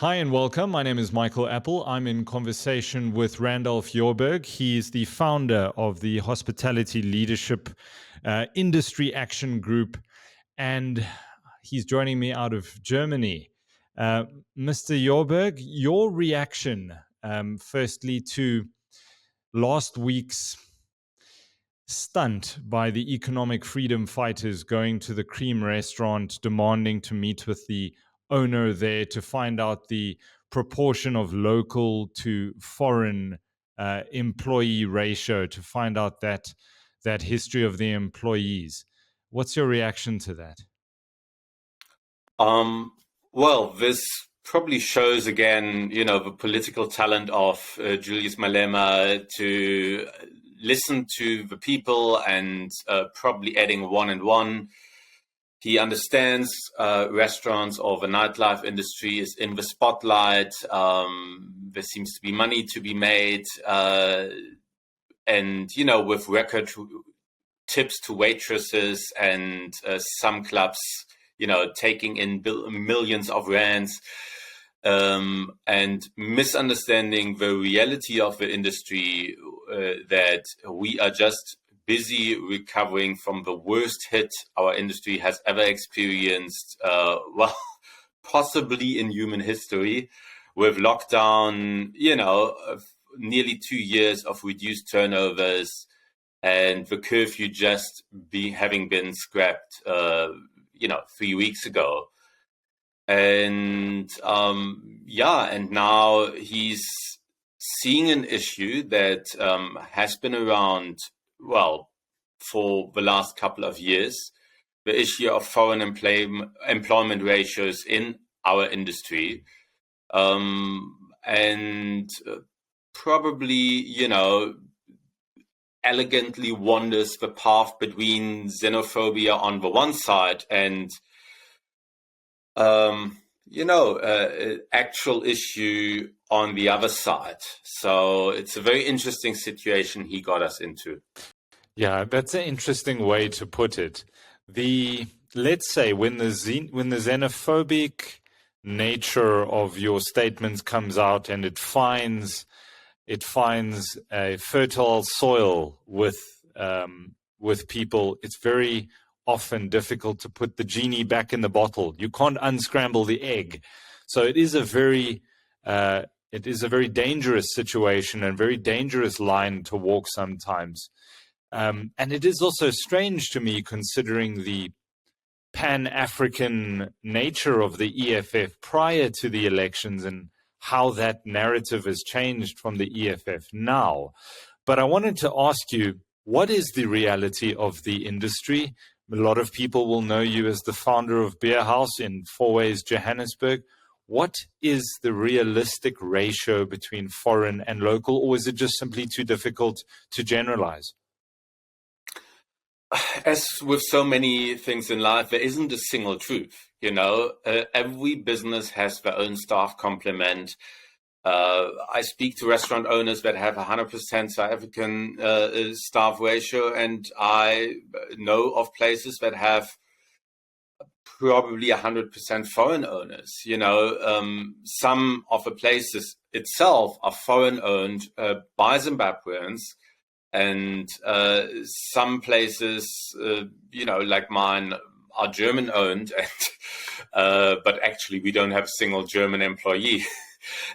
Hi and welcome. My name is Michael Apple. I'm in conversation with Randolf Jorberg. He is the founder of the Hospitality Leadership Industry Action Group, and he's joining me out of Germany. Mr. Jorberg, your reaction, firstly, to last week's stunt by the economic freedom fighters going to the Cream restaurant, demanding to meet with the owner there to find out the proportion of local to foreign employee ratio, to find out that history of the employees. What's your reaction to that? Well, this probably shows again, the political talent of Julius Malema to listen to the people and probably adding one and one. He understands restaurants or the nightlife industry is in the spotlight. There seems to be money to be made. And, with record tips to waitresses and some clubs, taking in millions of rands, and misunderstanding the reality of the industry, that we are just busy recovering from the worst hit our industry has ever experienced, possibly in human history, with lockdown, nearly 2 years of reduced turnovers, and the curfew just having been scrapped 3 weeks ago. And and now he's seeing an issue that has been around, for the last couple of years, the issue of foreign employment ratios in our industry. And probably, elegantly wanders the path between xenophobia on the one side and actual issue on the other side. So it's a very interesting situation he got us into. Yeah, that's an interesting way to put it. Let's say when the xenophobic nature of your statements comes out and it finds a fertile soil with people, it's very often difficult to put the genie back in the bottle. You can't unscramble the egg. So it is a very dangerous situation and very dangerous line to walk sometimes. And it is also strange to me, considering the Pan-African nature of the EFF prior to the elections and how that narrative has changed from the EFF now. But I wanted to ask you, what is the reality of the industry? A lot of people will know you as the founder of Beer House in Fourways, Johannesburg. What is the realistic ratio between foreign and local, or is it just simply too difficult to generalize? As with so many things in life, there isn't a single truth. Every business has their own staff complement. I speak to restaurant owners that have 100% South African staff ratio, and I know of places that have probably 100% foreign owners. Some of the places itself are foreign owned by Zimbabweans. And some places, like mine, are German owned, but actually we don't have a single German employee.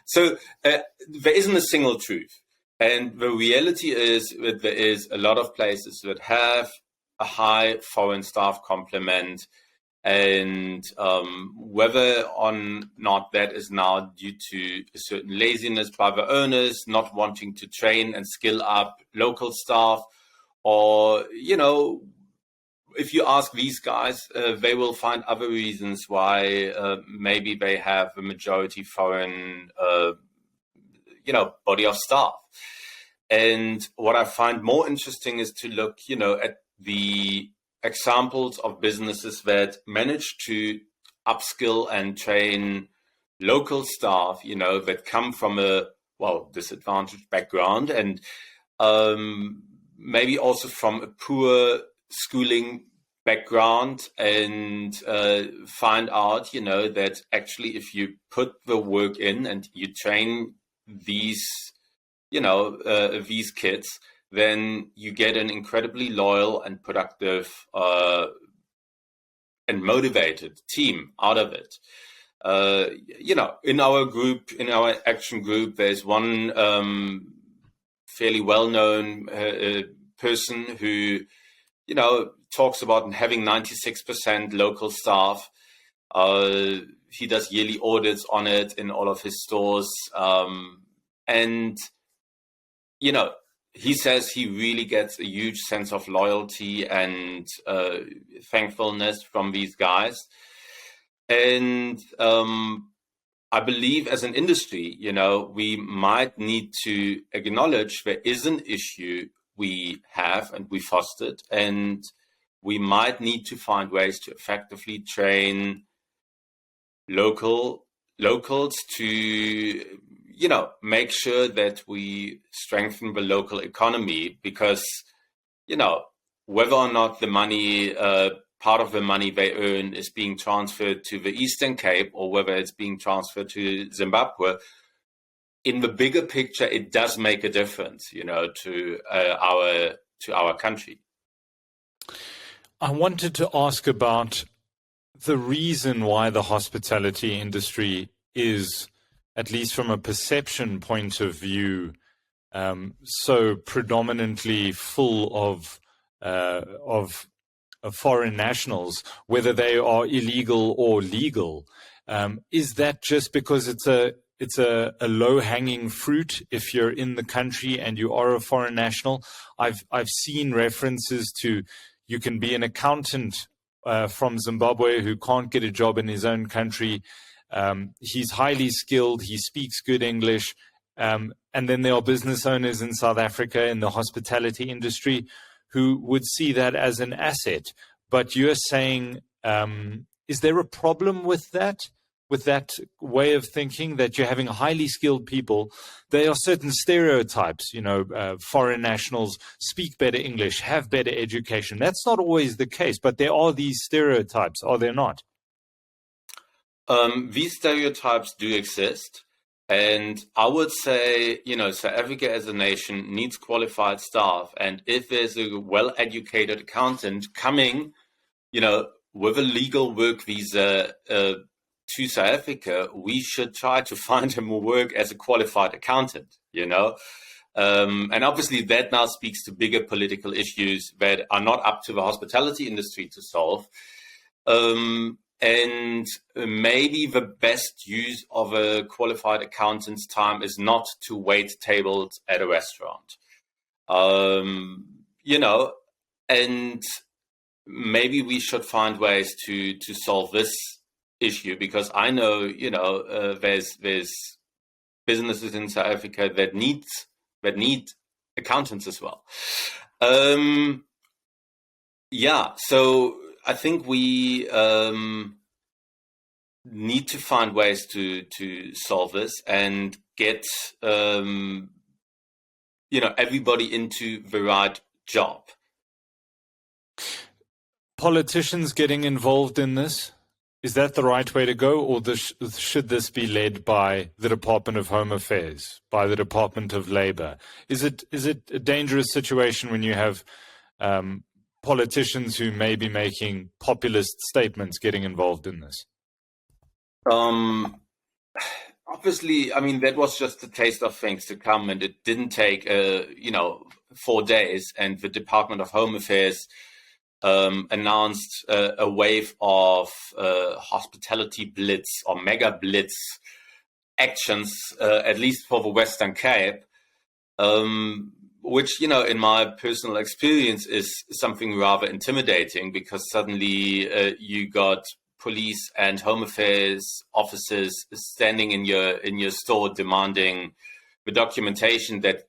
So there isn't a single truth. And the reality is that there is a lot of places that have a high foreign staff complement. And whether or not that is now due to a certain laziness by the owners, not wanting to train and skill up local staff, or, if you ask these guys, they will find other reasons why maybe they have a majority foreign, body of staff. And what I find more interesting is to look, at the examples of businesses that manage to upskill and train local staff, that come from a, disadvantaged background, and maybe also from a poor schooling background and find out, that actually if you put the work in and you train these, these kids, then you get an incredibly loyal and productive and motivated team out of it. In our group, in our action group, there's one fairly well-known person who, talks about having 96% local staff. He does yearly audits on it in all of his stores. And, he says he really gets a huge sense of loyalty and thankfulness from these guys. And I believe as an industry, we might need to acknowledge there is an issue we have and we fostered, and we might need to find ways to effectively train locals to, make sure that we strengthen the local economy, because, whether or not the money, part of the money they earn is being transferred to the Eastern Cape or whether it's being transferred to Zimbabwe, in the bigger picture, it does make a difference, to our country. I wanted to ask about the reason why the hospitality industry is, at least from a perception point of view, so predominantly full of foreign nationals, whether they are illegal or legal. Is that just because it's a low-hanging fruit if you're in the country and you are a foreign national? I've seen references to you can be an accountant from Zimbabwe who can't get a job in his own country. He's highly skilled. He speaks good English. And then there are business owners in South Africa in the hospitality industry who would see that as an asset. But you're saying, is there a problem with that way of thinking, that you're having highly skilled people? There are certain stereotypes, foreign nationals speak better English, have better education. That's not always the case, but there are these stereotypes, are there not? These stereotypes do exist. And I would say, South Africa as a nation needs qualified staff. And if there's a well-educated accountant coming, with a legal work visa to South Africa, we should try to find him work as a qualified accountant, And obviously that now speaks to bigger political issues that are not up to the hospitality industry to solve. And maybe the best use of a qualified accountant's time is not to wait tables at a restaurant, and maybe we should find ways to solve this issue, because I know, there's businesses in South Africa that need accountants as well. So I think we need to find ways to solve this and get everybody into the right job. Politicians getting involved in this, is that the right way to go, or should this be led by the Department of Home Affairs, by the Department of Labor? Is it a dangerous situation when you have politicians who may be making populist statements getting involved in this? Obviously, I mean, that was just a taste of things to come, and it didn't take 4 days, and the Department of Home Affairs announced a wave of hospitality blitz or mega blitz actions, at least for the Western Cape, which, in my personal experience is something rather intimidating, because suddenly you got police and Home Affairs officers standing in your store demanding the documentation that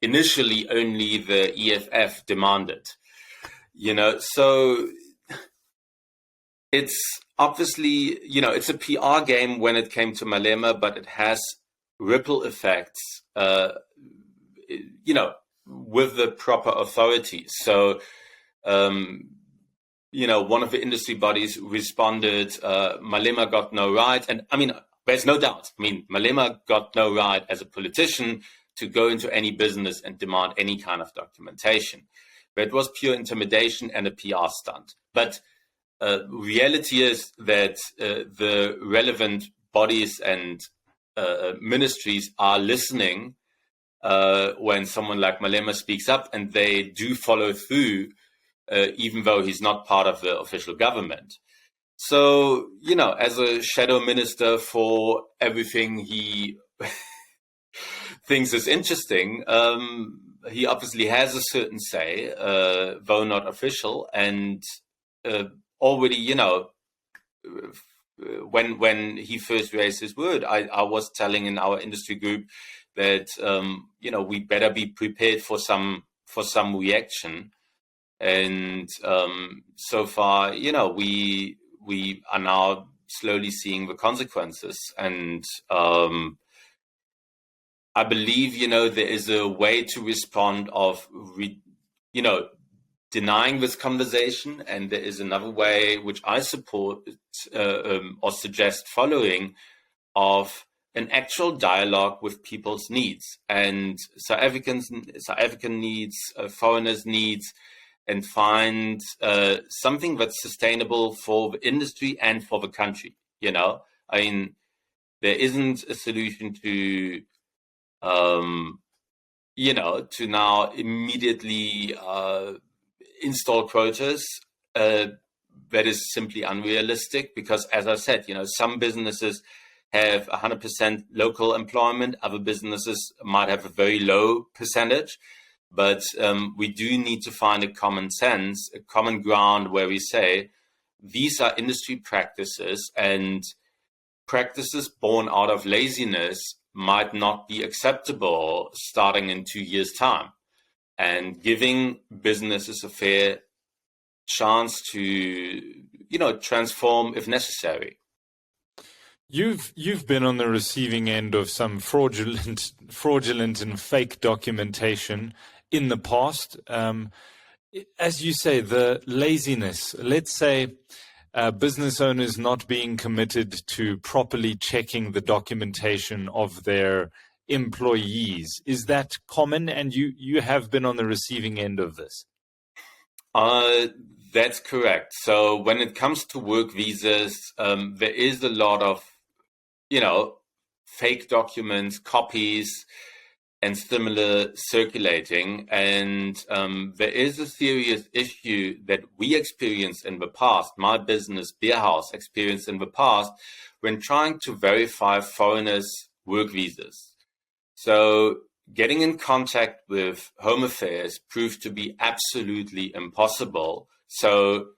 initially only the EFF demanded. So it's obviously, it's a PR game when it came to Malema, but it has ripple effects, with the proper authorities. So one of the industry bodies responded, Malema got no right. And I mean, there's no doubt. I mean, Malema got no right as a politician to go into any business and demand any kind of documentation. But it was pure intimidation and a PR stunt. But reality is that the relevant bodies and ministries are listening when someone like Malema speaks up, and they do follow through, even though he's not part of the official government. So, as a shadow minister for everything he thinks is interesting, he obviously has a certain say, though not official. And already, when he first raised his word, I was telling in our industry group that, we better be prepared for some reaction. And so far, we are now slowly seeing the consequences. And I believe, there is a way to respond of, denying this conversation. And there is another way, which I support or suggest following, of an actual dialogue with people's needs and South African needs, foreigners' needs, and find something that's sustainable for the industry and for the country. I mean, there isn't a solution to, to now immediately install quotas. That is simply unrealistic because, as I said, some businesses have 100% local employment. Other businesses might have a very low percentage. But we do need to find a common sense, a common ground where we say these are industry practices, and practices born out of laziness might not be acceptable starting in 2 years' time, and giving businesses a fair chance to, transform if necessary. You've been on the receiving end of some fraudulent and fake documentation in the past. As you say, the laziness, let's say business owners not being committed to properly checking the documentation of their employees. Is that common? And you have been on the receiving end of this? That's correct. So when it comes to work visas, there is a lot of, fake documents, copies, and similar circulating. And there is a serious issue that we experienced in the past, my business, Beer House, experienced in the past, when trying to verify foreigners' work visas. So getting in contact with Home Affairs proved to be absolutely impossible. So,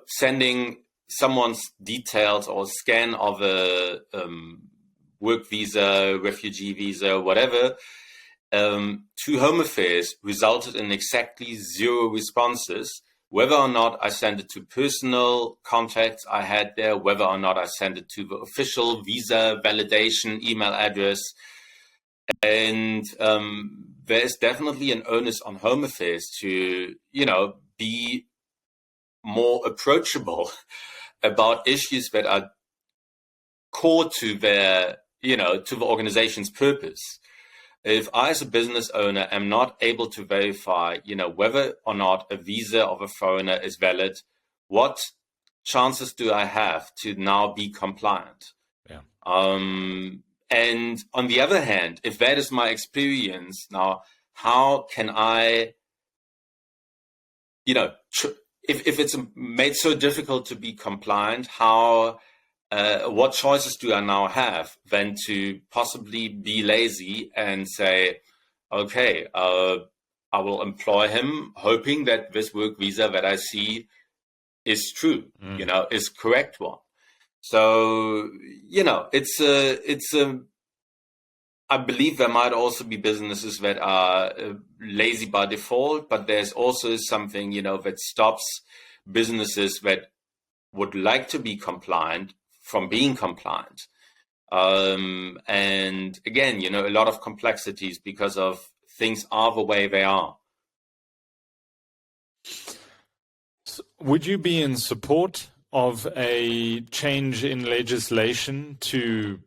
sending someone's details or scan of a work visa, refugee visa, whatever, to Home Affairs resulted in exactly 0 responses, whether or not I sent it to personal contacts I had there, whether or not I sent it to the official visa validation email address. And there's definitely an onus on Home Affairs to, be more approachable about issues that are core to their, to the organization's purpose. If I, as a business owner, am not able to verify, whether or not a visa of a foreigner is valid, what chances do I have to now be compliant? Yeah. And on the other hand, if that is my experience now, how can I, if it's made so difficult to be compliant, what choices do I now have than to possibly be lazy and say, okay, I will employ him, hoping that this work visa that I see is true, is correct one. So, I believe there might also be businesses that are lazy by default, but there's also something, that stops businesses that would like to be compliant from being compliant. And again, a lot of complexities because of things are the way they are. Would you be in support of a change in legislation to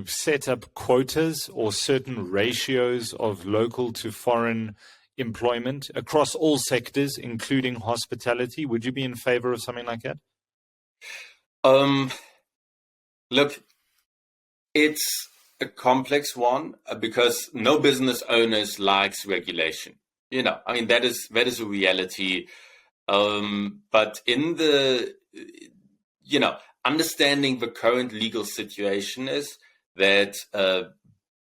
set up quotas or certain ratios of local to foreign employment across all sectors, including hospitality? Would you be in favor of something like that? Look, it's a complex one because no business owners likes regulation. I mean, that is a reality. But in the, understanding the current legal situation is that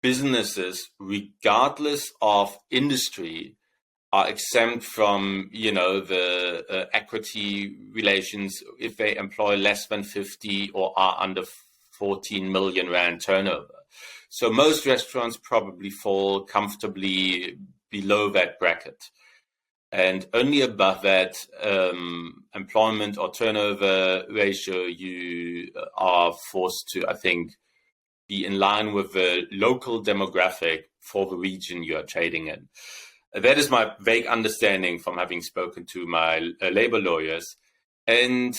businesses, regardless of industry, are exempt from, the equity relations if they employ less than 50 or are under 14 million rand turnover. So most restaurants probably fall comfortably below that bracket. And only above that employment or turnover ratio, you are forced to, I think, be in line with the local demographic for the region you are trading in. That is my vague understanding from having spoken to my labor lawyers. And,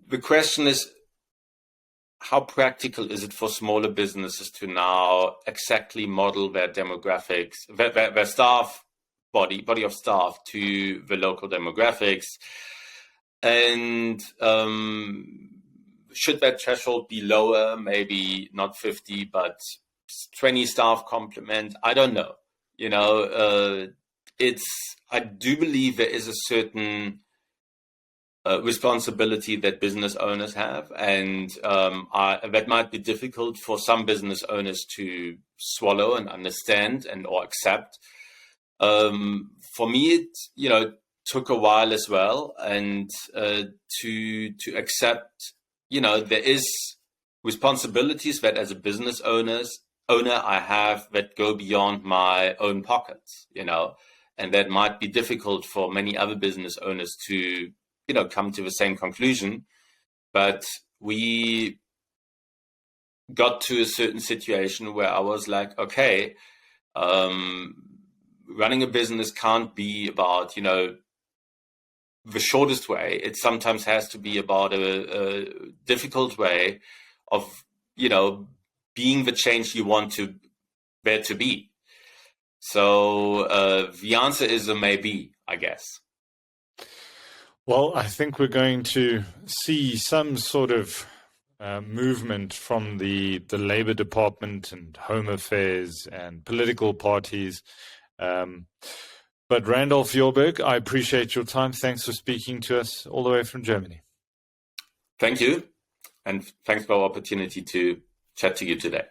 the question is, how practical is it for smaller businesses to now exactly model their demographics, their staff, body of staff to the local demographics? And should that threshold be lower? Maybe not 50, but 20 staff complement? I don't know. I do believe there is a certain responsibility that business owners have, and that might be difficult for some business owners to swallow and understand and or accept. For me, it took a while as well, and to accept, there is responsibilities that as a business owner I have that go beyond my own pockets, and that might be difficult for many other business owners to come to the same conclusion. But we got to a certain situation where I was like, okay, running a business can't be about, the shortest way. It sometimes has to be about a difficult way of, being the change you want there to be. So the answer is a maybe, I guess. Well, I think we're going to see some sort of movement from the Labour Department and Home Affairs and political parties. But Randolf Jorberg, I appreciate your time. Thanks for speaking to us all the way from Germany. Thank you. And thanks for the opportunity to chat to you today.